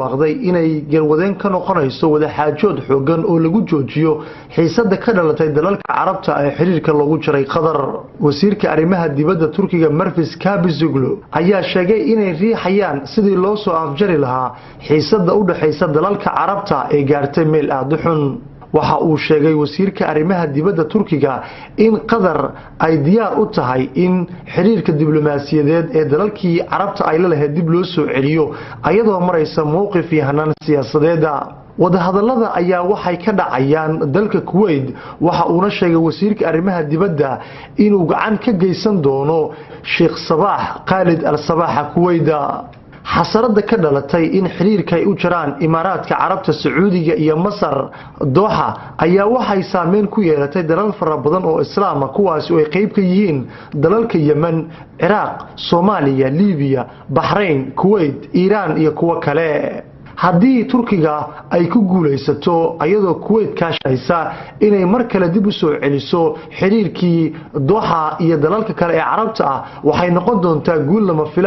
waqday inay galwadeen ka noqonayso wada xaajood xoogan oo lagu joojiyo xiisada ka dhalatay dalalka Carabta ee xiriirka lagu jiray Qatar. Wasiirka arrimaha dibadda Turkiga Marfis Kabizoglu ayaa sheegay inay riixayaan sidii loo soo afjari lahaa xiisada u dhaxaysa dalalka Carabta ee gaartay meel aad u xun. waxa uu sheegay wasiirka arrimaha dibadda Turkiga in Qatar ay diyaar u tahay in xiriirka diblomaasiyadeed ee dalalkii Carabta ay la lahayd dib loo soo celiyo ayadoo maraysa mowqif yahanaan siyaasadeed. wadahadallada ayaa waxay ka dhacayaan dalka Kuwait waxa uu sheegay wasiirka arrimaha dibadda inuu gacan ka geysan doono Sheikh Sabah Khalid al-Sabah Kuwait. xasarada ka dhalatay in xiriirka ay u jiraan Imaaraadka Carabta Sacuudiga iyo Masar Doha ayaa waxay saameyn ku yeelatay dalal fara badan oo Islaam ah kuwaas oo ay qayb ka yihiin dalalka Yemen, Iraq, Soomaaliya, Liibiya, Bahrain, Kuwait, Iran iyo kuwa kale. haddii Turkiga ay ku guuleysato ayadoo Kuwait ka shaqeysa inay mar kale dib u soo celiso xiriirkii Doha iyo dalalka kale ee Carabta ah waxay noqon doontaa guul lama filaan